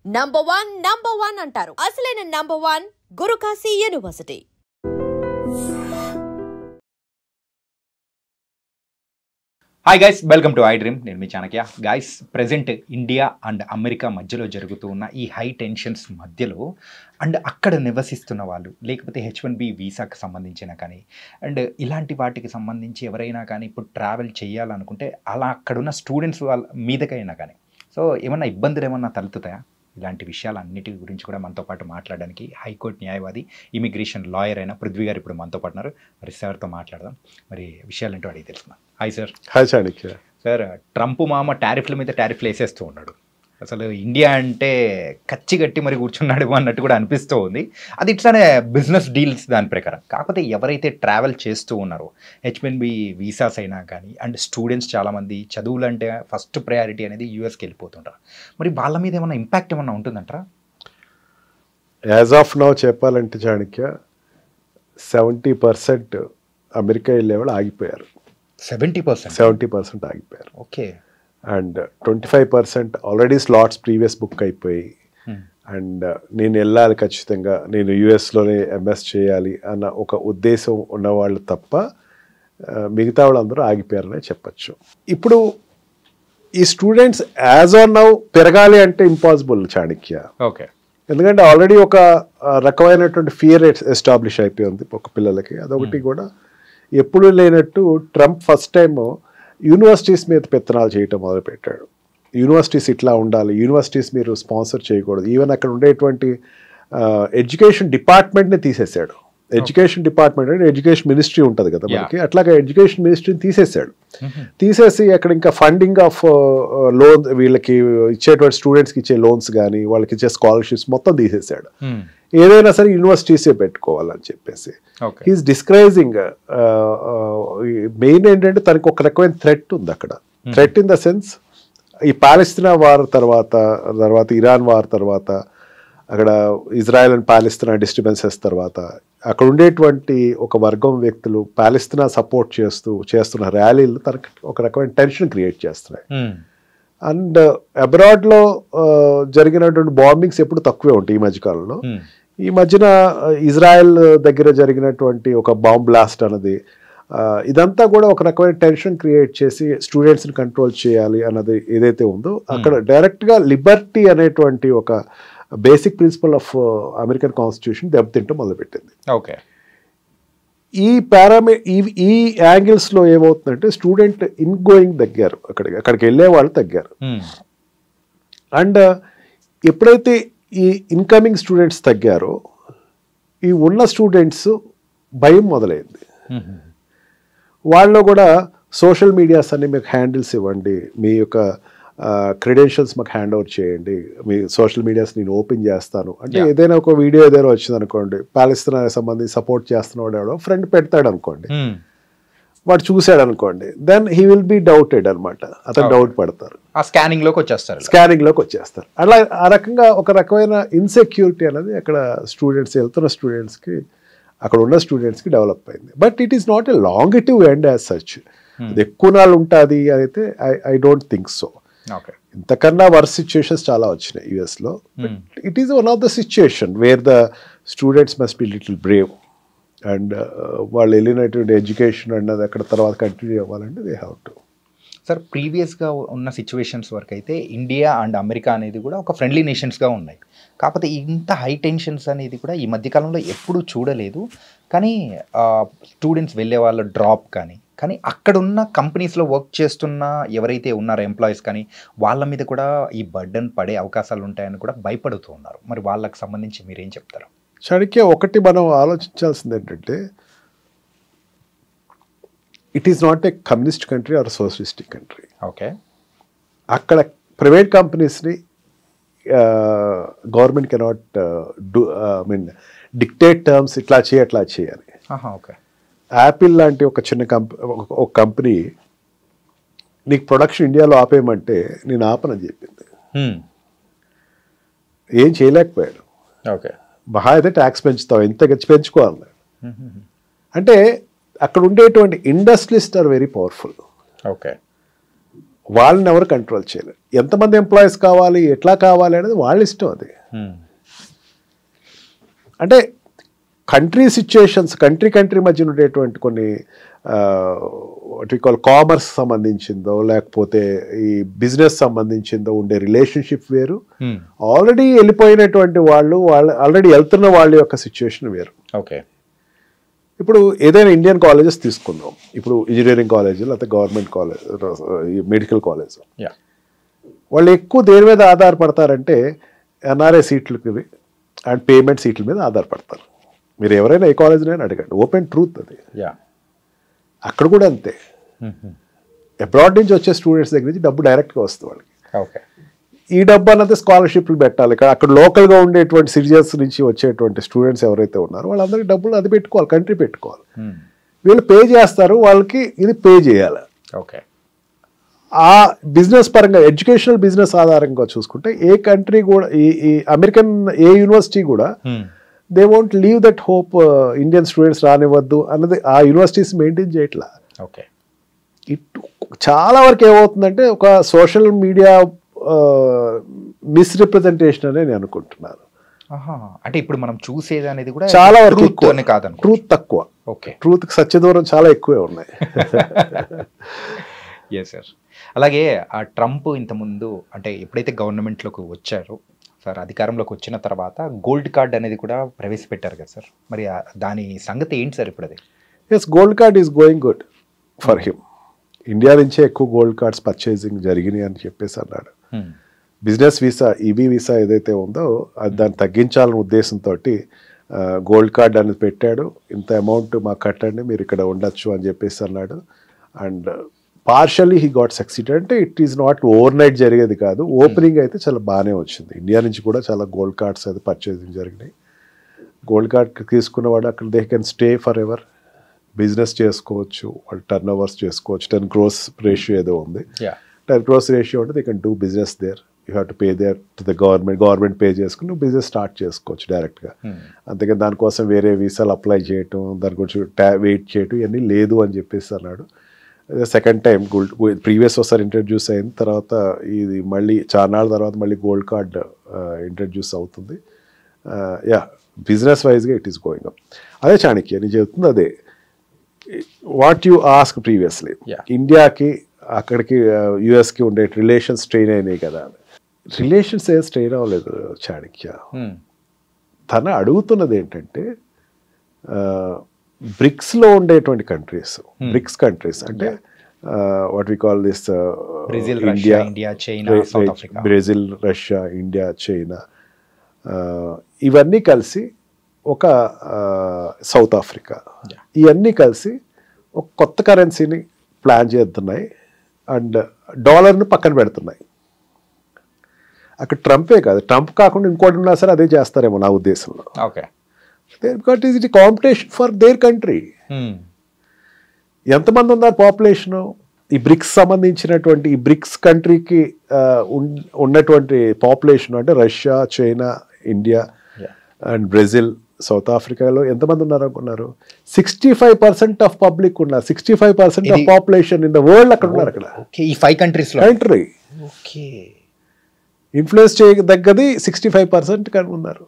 Number one అంటారు. అసలైన number one Gurukashi university. Hi guys, welcome to I dream. నేను మీ Chanakya. Guys, present India and America మధ్యలో జరుగుతూ ఉన్న ఈ హై టెన్షన్స్ మధ్యలో అండ్ అక్కడ నివసిస్తున్న వాళ్ళు, లేకపోతే H1B వీసాకి సంబంధించిన కానీ అండ్ ఇలాంటి వాటికి సంబంధించి ఎవరైనా కానీ ఇప్పుడు ట్రావెల్ చేయాలనుకుంటే అలా అక్కడున్న స్టూడెంట్స్ వాళ్ళ మీదకైనా కానీ సో ఏమన్నా ఇబ్బందులు ఏమన్నా తలెత్తుతాయా? ఇలాంటి విషయాలన్నిటి గురించి కూడా మనతో పాటు మాట్లాడడానికి హైకోర్టు న్యాయవాది, ఇమిగ్రేషన్ లాయర్ అయిన పృథ్వీ గారు ఇప్పుడు మనతో పాటు ఉన్నారు. మరి సార్తో మాట్లాడదాం. మరి విషయాలేంటో అడిగి తెలుసుకున్నాం. Hi sir. Hi Chanakya. Sir, Trump మామ టారిఫ్ల మీద టారిఫ్లు వేసేస్తూ ఉన్నాడు. అసలు ఇండియా అంటే కచ్చి గట్టి మరి కూర్చున్నాడు అన్నట్టు కూడా అనిపిస్తూ ఉంది. అది ఇట్లానే బిజినెస్ డీల్స్ దాని ప్రకారం. కాకపోతే ఎవరైతే ట్రావెల్ చేస్తూ ఉన్నారో H1B వీసాస్ అయినా కానీ అండ్ స్టూడెంట్స్ చాలామంది చదువులు అంటే ఫస్ట్ ప్రయారిటీ అనేది యూఎస్కి వెళ్ళిపోతుంటారు. మరి వాళ్ళ మీద ఏమన్నా ఇంపాక్ట్ ఏమన్నా ఉంటుందంటారా? యాజ్ ఆఫ్ నౌ చెప్పాలంటే చాణక్య 70% అమెరికా వెళ్ళేవాళ్ళు ఆగిపోయారు. 70% ఆగిపోయారు. Okay. And 25% already slots previous book అయిపోయి అండ్ నేను వెళ్ళాలి ఖచ్చితంగా, నేను యుఎస్లోనే ఎంఎస్ చేయాలి అన్న ఒక ఉద్దేశం ఉన్నవాళ్ళు తప్ప మిగతా వాళ్ళందరూ ఆగిపోయారనే చెప్పచ్చు. ఇప్పుడు ఈ స్టూడెంట్స్ యాజ్ ఆన్ నౌ పెరగాలి అంటే ఇంపాసిబుల్ చాణక్య. ఓకే. ఎందుకంటే ఆల్రెడీ ఒక రకమైనటువంటి ఫియర్ ఎస్టాబ్లిష్ అయిపోయింది ఒక పిల్లలకి. అదొకటి కూడా ఎప్పుడు లేనట్టు ట్రంప్ ఫస్ట్ టైం యూనివర్సిటీస్ మీద పెత్తనాలు చేయటం మొదలుపెట్టాడు. యూనివర్సిటీస్ ఇట్లా ఉండాలి, యూనివర్సిటీస్ మీరు స్పాన్సర్ చేయకూడదు. ఈవెన్ అక్కడ ఉండేటువంటి ఎడ్యుకేషన్ డిపార్ట్మెంట్ని తీసేశాడు. ఎడ్యుకేషన్ డిపార్ట్మెంట్ అంటే ఎడ్యుకేషన్ మినిస్ట్రీ ఉంటుంది కదా మనకి, అట్లాగే ఎడ్యుకేషన్ మినిస్ట్రీని తీసేశాడు. తీసేసి అక్కడ ఇంకా ఫండింగ్ ఆఫ్ లోన్, వీళ్ళకి ఇచ్చేటువంటి స్టూడెంట్స్కి ఇచ్చే లోన్స్ కానీ వాళ్ళకి ఇచ్చే స్కాలర్షిప్స్ మొత్తం తీసేశాడు. ఏదైనా సరే యూనివర్సిటీసే పెట్టుకోవాలని చెప్పేసి హీఈస్ డిస్కరేజింగ్. మెయిన్ ఏంటంటే తనకు ఒక రకమైన థ్రెట్ ఉంది అక్కడ. థ్రెట్ ఇన్ ద సెన్స్, ఈ పాలస్తీనా వార్ తర్వాత ఇరాన్ వార్ తర్వాత, అక్కడ ఇజ్రాయెల్ అండ్ పాలస్తీనా డిస్టర్బెన్సెస్ తర్వాత అక్కడ ఉండేటువంటి ఒక వర్గం వ్యక్తులు పాలస్తీనా సపోర్ట్ చేస్తున్న ర్యాలీలు తనకు ఒక రకమైన టెన్షన్ క్రియేట్ చేస్తున్నాయి. అండ్ అబ్రాడ్లో జరిగినటువంటి బాంబింగ్స్ ఎప్పుడు తక్కువే ఉంటాయి ఈ మధ్యకాలంలో. ఈ మధ్యన ఇజ్రాయెల్ దగ్గర జరిగినటువంటి ఒక బాంబ్ బ్లాస్ట్ అన్నది, ఇదంతా కూడా ఒక రకమైన టెన్షన్ క్రియేట్ చేసి స్టూడెంట్స్ని కంట్రోల్ చేయాలి అన్నది ఏదైతే ఉందో అక్కడ డైరెక్ట్గా లిబర్టీ అనేటువంటి ఒక basic principle of American constitution దెబ్బతింటూ మొదలుపెట్టింది. ఓకే. ఈ యాంగిల్స్లో ఏమవుతుందంటే స్టూడెంట్ ఇన్గోయింగ్ తగ్గారు, అక్కడికి వెళ్ళే వాళ్ళు తగ్గారు. అండ్ ఎప్పుడైతే ఈ ఇన్కమింగ్ స్టూడెంట్స్ తగ్గారో ఈ ఉన్న స్టూడెంట్స్ భయం మొదలైంది. వాళ్ళు కూడా సోషల్ మీడియాస్ అన్ని మీకు హ్యాండిల్స్ ఇవ్వండి, మీ యొక్క క్రెడెన్షియల్స్ మాకు హ్యాండ్ ఓవర్ చేయండి, మీ సోషల్ మీడియాస్ నేను ఓపెన్ చేస్తాను అంటే ఏదైనా ఒక వీడియో ఏదైనా వచ్చింది అనుకోండి, పాలస్తీనాకి సంబంధించి సపోర్ట్ చేస్తున్నవాడు ఎవడో ఫ్రెండ్ పెడతాడు అనుకోండి, వాడు చూశాడు అనుకోండి, then he will be doubted అనమాట. అతను డౌట్ పడతారు, స్కానింగ్ లోకి వచ్చేస్తారు. అలా ఆ రకంగా ఒక రకమైన ఇన్సెక్యూరిటీ అనేది అక్కడ వెళ్తున్న స్టూడెంట్స్కి, అక్కడ ఉన్న స్టూడెంట్స్కి డెవలప్ అయింది. But it is not a longitive end as such. అది ఎక్కువ నాళ్ళు ఉంటుంది అయితే ఐ డోంట్ థింక్ సో. ఇంతకన్నా వర్స్ సిచ్యుయేషన్స్ చాలా వచ్చినాయి యుఎస్లో. It is one of the situation where the students must be little brave and వాళ్ళు వెళ్ళినటువంటి ఎడ్యుకేషన్ అన్నది అక్కడ తర్వాత కంటిన్యూ అవ్వాలంటే దే హ్యావ్ టు. సార్, ప్రీవియస్గా ఉన్న సిచ్యువేషన్స్ వరకు అయితే ఇండియా అండ్ అమెరికా అనేది కూడా ఒక ఫ్రెండ్లీ నేషన్స్గా ఉన్నాయి. కాకపోతే ఇంత హై టెన్షన్స్ అనేది కూడా ఈ మధ్యకాలంలో ఎప్పుడూ చూడలేదు. కానీ స్టూడెంట్స్ వెళ్ళే వాళ్ళ డ్రాప్ కానీ అక్కడున్న కంపెనీస్లో వర్క్ చేస్తున్న ఎవరైతే ఉన్నారో ఎంప్లాయీస్ కానీ వాళ్ళ మీద కూడా ఈ బర్డన్ పడే అవకాశాలు ఉంటాయని కూడా భయపడుతూ ఉన్నారు. మరి వాళ్ళకి సంబంధించి మీరేం చెప్తారు? చాణక్య, ఒకటి మనం ఆలోచించాల్సింది ఏంటంటే it is not a communist country or socialistic country. Okay. అక్కడ ప్రైవేట్ కంపెనీస్ని గవర్నమెంట్ కెనాట్ డిక్టేట్ టర్మ్స్, ఇట్లా చేయాలి. ఓకే. యాపిల్ లాంటి ఒక చిన్న కంపెనీ నీకు ప్రొడక్షన్ ఇండియాలో ఆపేయమంటే నేను ఆపనని చెప్పింది. ఏం చేయలేకపోయాడు. ఓకే. మహా అయితే ట్యాక్స్ పెంచుతావు, ఎంత పెంచుకోవాలి. అంటే అక్కడ ఉండేటువంటి industrialist are very powerful. Okay. వాళ్ళని ఎవరు కంట్రోల్ చేయలేరు. ఎంతమంది ఎంప్లాయీస్ కావాలి, ఎట్లా కావాలి అనేది వాళ్ళ ఇష్టం. అది అంటే కంట్రీ సిచ్యుయేషన్స్, కంట్రీ మధ్య ఉండేటువంటి కొన్ని వాట్ వి కాల్ కామర్స్ సంబంధించిందో లేకపోతే ఈ బిజినెస్ సంబంధించిందో ఉండే రిలేషన్షిప్ వేరు, ఆల్రెడీ వెళ్ళిపోయినటువంటి వాళ్ళు ఆల్రెడీ వెళ్తున్న వాళ్ళ యొక్క సిచ్యుయేషన్ వేరు. ఓకే, ఇప్పుడు ఏదైనా ఇండియన్ కాలేజెస్ తీసుకుందాం, ఇప్పుడు ఇంజనీరింగ్ కాలేజ్ లేకపోతే గవర్నమెంట్ కాలేజ్, మెడికల్ కాలేజ్, వాళ్ళు ఎక్కువ దేని మీద ఆధారపడతారంటే ఎన్ఆర్ఐ సీట్లకి అండ్ పేమెంట్ సీట్ల మీద ఆధారపడతారు. మీరు ఎవరైనా ఏ కాలేజ్నైనా అడగండి, ఓపెన్ ట్రూత్ అది. అక్కడ కూడా అంతే, అబ్రాడ్ నుంచి వచ్చే స్టూడెంట్స్ దగ్గర నుంచి డబ్బు డైరెక్ట్గా వస్తుంది వాళ్ళకి. ఓకే, ఈ డబ్బు అన్నది స్కాలర్షిప్లు పెట్టాలి. అక్కడ లోకల్గా ఉండేటువంటి సిటిజన్స్ నుంచి వచ్చేటువంటి స్టూడెంట్స్ ఎవరైతే ఉన్నారో వాళ్ళందరికీ డబ్బులు అది పెట్టుకోవాలి, కంట్రీ పెట్టుకోవాలి. వీళ్ళు పే చేస్తారు, వాళ్ళకి ఇది పే చేయాలి. ఓకే, ఆ బిజినెస్ పరంగా ఎడ్యుకేషనల్ బిజినెస్ ఆధారంగా చూసుకుంటే ఏ కంట్రీ కూడా ఈ అమెరికన్ ఏ యూనివర్సిటీ కూడా they won't leave that hope Indian students రానివ్వద్దు అన్నది ఆ యూనివర్సిటీస్ మెయింటైన్ చేయట్లా. ఓకే, చాలా వరకు ఏమవుతుందంటే ఒక సోషల్ మీడియా మిస్రిప్రజెంటేషన్ అనే నేను అనుకుంటున్నాను. అంటే ఇప్పుడు మనం చూసేది అనేది కూడా చాలా వరకు ట్రూత్ తక్కువ. ఓకే, ట్రూత్ సత్య దూరం చాలా ఎక్కువే ఉన్నాయి. Yes sir. అలాగే ఆ ట్రంప్ ఇంతకుముందు అంటే ఎప్పుడైతే గవర్నమెంట్లోకి వచ్చారో సార్, అధికారంలోకి వచ్చిన తర్వాత గోల్డ్ కార్డ్ అనేది కూడా ప్రవేశపెట్టారు కదా సార్, మరి దాని సంగతి ఏంటి సార్ ఇప్పుడు అది? Yes, gold card is going good for him. India నుంచే ఎక్కువ గోల్డ్ కార్డ్స్ పర్చేసింగ్ జరిగినాయి అని చెప్పేసి అన్నాడు. బిజినెస్ వీసా, ఈబీ వీసా ఏదైతే ఉందో అది దాన్ని తగ్గించాలనే ఉద్దేశంతో గోల్డ్ కార్డ్ అనేది పెట్టాడు. ఇంత అమౌంట్ మాకు కట్టండి, మీరు ఇక్కడ ఉండొచ్చు అని చెప్పేసి అన్నాడు. And partially he got succeeded. అంటే it is not overnight జరిగేది కాదు, ఓపెనింగ్ అయితే చాలా బాగానే వచ్చింది. ఇండియా నుంచి కూడా చాలా గోల్డ్ కార్డ్స్ అయితే పర్చేసింగ్ జరిగినాయి. గోల్డ్ కార్డ్ తీసుకున్నవాడు అక్కడ they can stay for ever, business చేసుకోవచ్చు, వాళ్ళు టర్న్ ఓవర్స్ చేసుకోవచ్చు. 10 crores రేషియో ఏదో ఉంది, 10 crores రేషియో అంటే they can do business there. You have to pay there to the government pay చేసుకుని నువ్వు బిజినెస్ స్టార్ట్ చేసుకోవచ్చు డైరెక్ట్గా. అంతేకాని దానికోసం వేరే వీసాలు అప్లై చేయటం, దాని గురించి వెయిట్ చేయటం ఇవన్నీ లేదు అని చెప్పేసి అన్నాడు. సెకండ్ టైం ప్రీవియస్ ఒకసారి ఇంట్రడ్యూస్ అయిన తర్వాత ఇది మళ్ళీ చాలా నాళ్ళ తర్వాత మళ్ళీ గోల్డ్ కార్డ్ ఇంట్రడ్యూస్ అవుతుంది. బిజినెస్ వైజ్గా ఇట్ ఈస్ గోయింగ్ అప్. అదే చాణక్య నేను చెప్తుంది అదే, వాట్ యు ఆస్క్ ప్రీవియస్లీ, ఇండియాకి అక్కడికి యుఎస్కి ఉండే రిలేషన్స్ స్ట్రెయిన్ అయినాయి కదా. రిలేషన్స్ ఏం స్ట్రెయిన్ అవ్వలేదు చాణక్య. తన అడుగుతున్నది ఏంటంటే బ్రిక్స్లో ఉండేటువంటి కంట్రీస్, బ్రిక్స్ కంట్రీస్ అంటే what we call this India, Brazil, Russia, India, China, ఇవన్నీ కలిసి ఒక సౌత్ ఆఫ్రికా, ఇవన్నీ కలిసి ఒక కొత్త కరెన్సీని ప్లాన్ చేస్తున్నాయి అండ్ డాలర్ను పక్కన పెడుతున్నాయి. అక్కడ ట్రంపే కాదు, ట్రంప్ కాకుండా ఇంకోటి ఉన్నా సరే అదే చేస్తారేమో నా ఉద్దేశంలో. Okay, because is it competition for their country. ఎంతమంది ఉన్నారు పాపులేషను ఈ బ్రిక్స్ సంబంధించినటువంటి, ఈ బ్రిక్స్ కంట్రీకి ఉన్నటువంటి పాపులేషన్ అంటే Russia, China, India and Brazil, south ఆఫ్రికాలో ఎంతమంది ఉన్నారు అనుకున్నారు? 65% ఆఫ్ పబ్లిక్ ఉన్నారు, 65% of population in the world అక్కడ ఉన్నారు. అక్కడ ఈ 5 countries కంట్రీ ఇన్ఫ్లుయెన్స్ చేయదగ్గది 65% కానీ ఉన్నారు.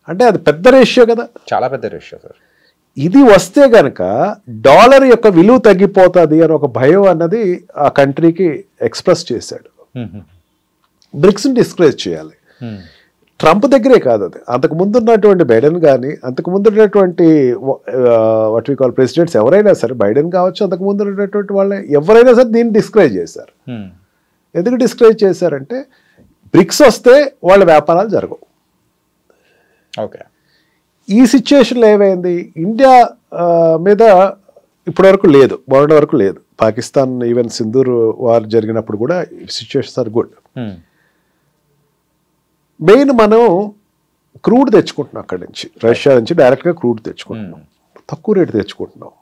అంటే అది పెద్ద రేషియో కదా, చాలా పెద్ద రేషియో సార్. ఇది వస్తే గనక డాలర్ యొక్క విలువ తగ్గిపోతుంది అని ఒక భయం అన్నది ఆ కంట్రీకి ఎక్స్ప్రెస్ చేశాడు. బ్రిక్స్ని డిస్కరేజ్ చేయాలి. ట్రంప్ దగ్గరే కాదు అది, అంతకు ముందు ఉన్నటువంటి బైడెన్ కానీ, అంతకు ముందు ఉన్నటువంటి వాట్ వి కాల్ ప్రెసిడెంట్స్ ఎవరైనా సరే, బైడెన్ కావచ్చు, అంతకు ముందు ఉన్నటువంటి వాళ్ళే ఎవరైనా సరే దీన్ని డిస్కరేజ్ చేశారు. ఎందుకు డిస్కరేజ్ చేశారంటే బ్రిక్స్ వస్తే వాళ్ళ వ్యాపారాలు జరగవు. ఓకే, ఈ సిచ్యుయేషన్లో ఏమైంది, ఇండియా మీద ఇప్పటివరకు లేదు, మొన్నటి వరకు లేదు. పాకిస్తాన్ ఈవెన్ సింధూర్ వార్ జరిగినప్పుడు కూడా సిచ్యుయేషన్స్ ఆర్ గుడ్. మెయిన్ మనం క్రూడ్ తెచ్చుకుంటున్నాం అక్కడి నుంచి, రష్యా నుంచి డైరెక్ట్గా క్రూడ్ తెచ్చుకుంటున్నాం, తక్కువ రేటు తెచ్చుకుంటున్నాం.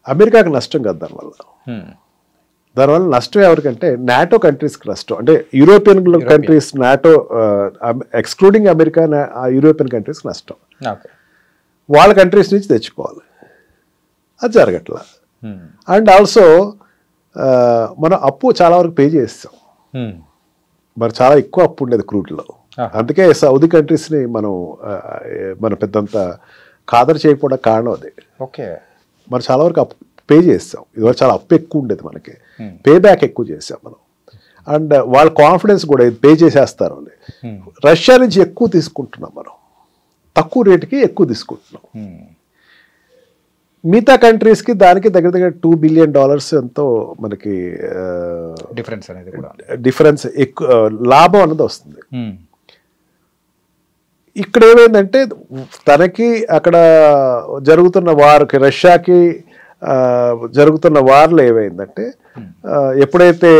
అమెరికాకి నష్టం కదా దానివల్ల నష్టం ఎవరికంటే నాటో కంట్రీస్కి నష్టం. అంటే European countries, NATO excluding America, European కంట్రీస్కి నష్టం. వాళ్ళ కంట్రీస్ నుంచి తెచ్చుకోవాలి, అది జరగట్లా. అండ్ ఆల్సో మనం అప్పు చాలా వరకు పే చేస్తాం. మరి చాలా ఎక్కువ అప్పు ఉండేది క్రూడ్లో. అందుకే సౌదీ కంట్రీస్ని మనం పెద్దంత ఖాదరు చేయకపోవడం కారణం అదే. ఓకే, మనం చాలా వరకు అప్పు పే చేస్తాం. ఇదివరకు చాలా అప్పు ఎక్కువ ఉండేది, మనకి పే బ్యాక్ ఎక్కువ చేసాం మనం. అండ్ వాళ్ళ కాన్ఫిడెన్స్ కూడా ఇది పే చేసేస్తారు అని. రష్యా నుంచి ఎక్కువ తీసుకుంటున్నాం మనం, తక్కువ రేటుకి ఎక్కువ తీసుకుంటున్నాం. మిగతా కంట్రీస్కి దానికి దగ్గర దగ్గర $2 బిలియన్ ఎంతో మనకి డిఫరెన్స్ ఎక్కువ లాభం అన్నది వస్తుంది. ఇక్కడ ఏమైందంటే తనకి అక్కడ జరుగుతున్న వార్కి, రష్యాకి జరుగుతున్న వార్లు ఏమైందంటే ఎప్పుడైతే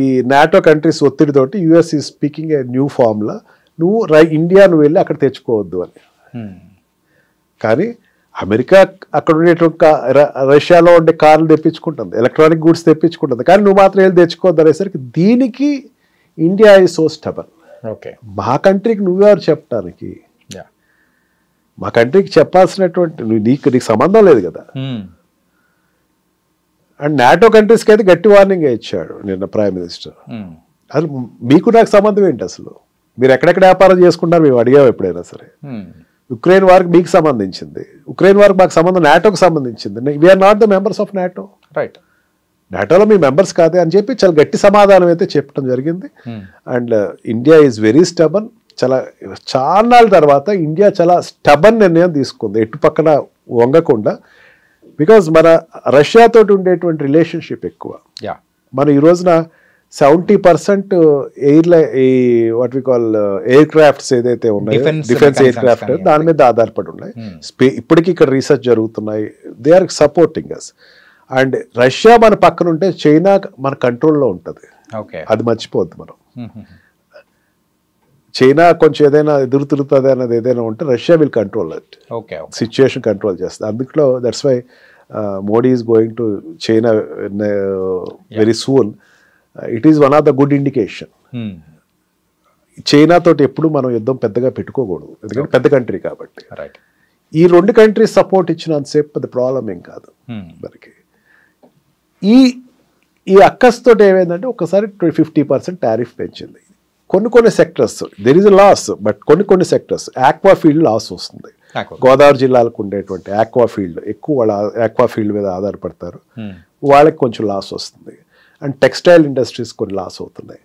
ఈ నాటో కంట్రీస్ ఒత్తిడితోటి యుఎస్ ఈ స్పీకింగ్ ఏ న్యూ ఫార్మ్లా నువ్వు ఇండియా నువ్వు వెళ్ళి అక్కడ తెచ్చుకోవద్దు అని. కానీ అమెరికా అక్కడ ఉండేటువంటి రష్యాలో ఉండే కార్లు తెప్పించుకుంటుంది, ఎలక్ట్రానిక్ గూడ్స్ తెప్పించుకుంటుంది, కానీ నువ్వు మాత్రం వెళ్ళి తెచ్చుకోవద్దు అనేసరికి దీనికి India is so stubborn. Okay, మా కంట్రీకి నువ్వెవరు చెప్పడానికి? మా కంట్రీకి చెప్పాల్సినటువంటి నీకు సంబంధం లేదు కదా. అండ్ నాటో కంట్రీస్కి అయితే గట్టి వార్నింగ్ ఇచ్చాడు నిన్న ప్రైమ్ మినిస్టర్. అసలు మీకు నాకు సంబంధం ఏంటి? అసలు మీరు ఎక్కడెక్కడ వ్యాపారం చేసుకుంటారు మేము అడిగాము ఎప్పుడైనా సరే. ఉక్రెయిన్ వార్కి మీకు సంబంధించింది, ఉక్రెయిన్ వార్కి మాకు సంబంధం నాటోకి సంబంధించింది. We are not the members of NATO. Right, నాటోలో మీ మెంబర్స్ కాదే అని చెప్పి చాలా గట్టి సమాధానం అయితే చెప్పడం జరిగింది. And India is very stubborn. చాలా నాళ్ళ తర్వాత ఇండియా చాలా స్టబన్ నిర్ణయం తీసుకుంది, ఎటు పక్కన వంగకుండా. బికాజ్ మన రష్యాతో ఉండేటువంటి రిలేషన్షిప్ ఎక్కువ. మనం ఈ రోజున 70% వాట్ వి కాల్ ఎయిర్ క్రాఫ్ట్స్ ఏదైతే ఉన్నాయో, డిఫెన్స్ ఎయిర్ క్రాఫ్ట్, దాని మీద ఆధారపడి ఉన్నాయి. ఇప్పటికీ ఇక్కడ రీసెర్చ్ జరుగుతున్నాయి. They are supporting us. And Russia మన పక్కన ఉంటే చైనా మన కంట్రోల్లో ఉంటుంది. అది మర్చిపోద్దు మనం. చైనా కొంచెం ఏదైనా ఎదురు తిరుగుతుంది అన్నది ఏదైనా ఉంటే Russia will control it. Situation control చేస్తుంది. అందులో that's why Modi is going to China very soon. It is one of the good indication. China తోటి ఎప్పుడు మనం యుద్ధం పెద్దగా పెట్టుకోకూడదు, ఎందుకంటే పెద్ద కంట్రీ కాబట్టి. ఈ రెండు కంట్రీస్ సపోర్ట్ ఇచ్చినంతసేపు పెద్ద ప్రాబ్లం ఏం కాదు మనకి. ఈ అక్కస్తో ఏమైందంటే ఒకసారి 50% టారిఫ్ పెంచింది. కొన్ని sectors there is loss, but కొన్ని సెక్టర్స్ ఆక్వా ఫీల్డ్ లాస్ వస్తుంది. గోదావరి జిల్లాలకు ఉండేటువంటి ఆక్వా ఫీల్డ్ ఎక్కువ, వాళ్ళ ఆక్వా ఫీల్డ్ మీద ఆధారపడతారు, వాళ్ళకి కొంచెం లాస్ వస్తుంది. అండ్ టెక్స్టైల్ ఇండస్ట్రీస్ కొన్ని లాస్ అవుతున్నాయి.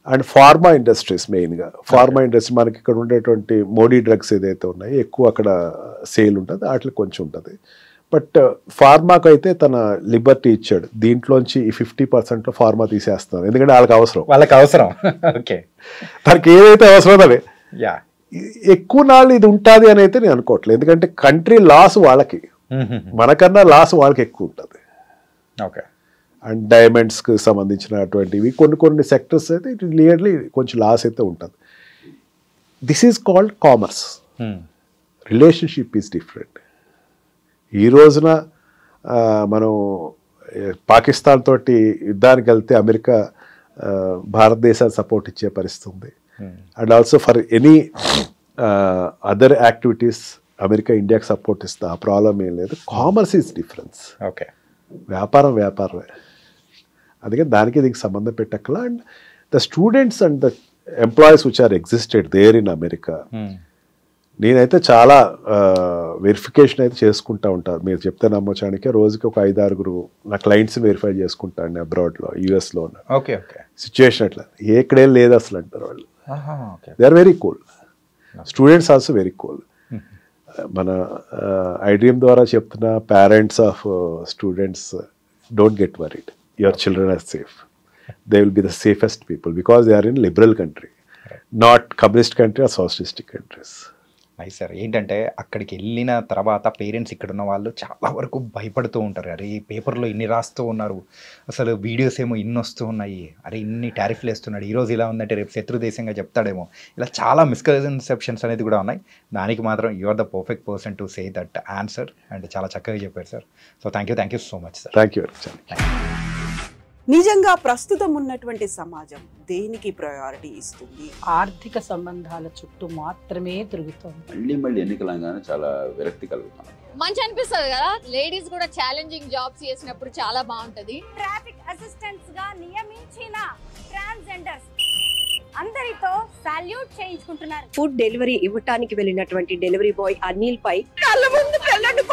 అండ్ ఫార్మా ఇండస్ట్రీస్, మెయిన్గా ఫార్మా ఇండస్ట్రీ మనకి ఇక్కడ ఉండేటువంటి మోడీ డ్రగ్స్ ఏదైతే ఉన్నాయో ఎక్కువ అక్కడ సేల్ ఉంటుంది, వాటికి కొంచెం ఉంటుంది. బట్ ఫార్మాకు అయితే తన లిబర్టీ ఇచ్చాడు. దీంట్లోంచి ఈ 50%లో ఫార్మా తీసేస్తున్నారు, ఎందుకంటే వాళ్ళకి అవసరం. ఓకే, తనకి ఏదైతే అవసరం అదే ఎక్కువ నాళ్ళు ఇది ఉంటుంది అని అయితే నేను అనుకోవట్లేదు. ఎందుకంటే కంట్రీ లాస్ వాళ్ళకి, మనకన్నా లాస్ వాళ్ళకి ఎక్కువ ఉంటుంది. ఓకే, అండ్ డైమండ్స్కి సంబంధించినటువంటివి కొన్ని సెక్టర్స్ అయితే ఇట్ నియర్లీ కొంచెం లాస్ అయితే ఉంటుంది. This is called commerce. Relationship is different. ఈ రోజున మనం పాకిస్తాన్ తోటి యుద్ధానికి వెళ్తే అమెరికా భారతదేశానికి సపోర్ట్ ఇచ్చే పరిస్థితి ఉంది. And also for any other activities America ఇండియాకి సపోర్ట్ ఇస్తే ఆ ప్రాబ్లం ఏం లేదు. Commerce is difference. ఓకే, వ్యాపారమే. అందుకే దానికి దీనికి సంబంధం పెట్టక్కల. And the students and the employees which are existed there in America, నేనైతే చాలా వెరిఫికేషన్ అయితే చేసుకుంటా ఉంటాను. మీరు చెప్తే నమ్మొచ్చానికి రోజుకి ఒక 5-6 నా క్లయింట్స్ వెరిఫై చేసుకుంటాను అబ్రాడ్లో, యూఎస్లో. ఓకే, సిచ్యువేషన్ అట్లా ఎక్కడేం లేదు అసలు అంటారు వాళ్ళు. They are very cool. Students also very cool. మన ఐడ్రీమ్ ద్వారా చెప్తున్న parents of students, don't get worried, your children are safe. They will be the safest people because they are in liberal country, not communist country or socialistic countries. Nice sir. ఏంటంటే అక్కడికి వెళ్ళిన తర్వాత parents ఇక్కడ ఉన్న వాళ్ళు చాలా వరకు భయపడుతూ ఉంటారు. అరే పేపర్లో ఇన్ని రాస్తూ ఉన్నారు, అసలు వీడియోస్ ఏమో ఇన్ని వస్తూ ఉన్నాయి, అరే ఇన్ని టారిఫ్లు వేస్తున్నాడు, ఈరోజు ఇలా ఉందంటే రేపు శత్రు దేశంగా చెప్తాడేమో, ఇలా చాలా మిస్కన్సెప్షన్స్ అనేది కూడా ఉన్నాయి. దానికి మాత్రం you are the perfect person to say that answer. And చాలా చక్కగా చెప్పారు sir. So thank you so much sir. Thank you. నిజంగా ప్రస్తుతం ఉన్నటువంటి సమాజం దేనికి ప్రయారిటీ ఇస్తుంది? ఆర్థిక సంబంధాల చుట్టూ మాత్రమే తిరుగుతుంది. మళ్ళీ ఎన్నికలంగానే చాలా విరక్తి కలుగుతాం. మంచి అనిపిస్తుంది కదా, లేడీస్ కూడా ఛాలెంజింగ్ జాబ్స్ చేసినప్పుడు చాలా బాగుంటది. ట్రాఫిక్ అసిస్టెంట్స్ గా నియమించిన ట్రాన్స్జెండర్స్ అందరితో సాల్యూట్ చేయించుకుంటున్నారు. ఫుడ్ డెలివరీ ఇవ్వటానికి వెళ్ళినటువంటి డెలివరీ బాయ్ అనిల్ పై కళ్ళ ముందు పెళ్ళండి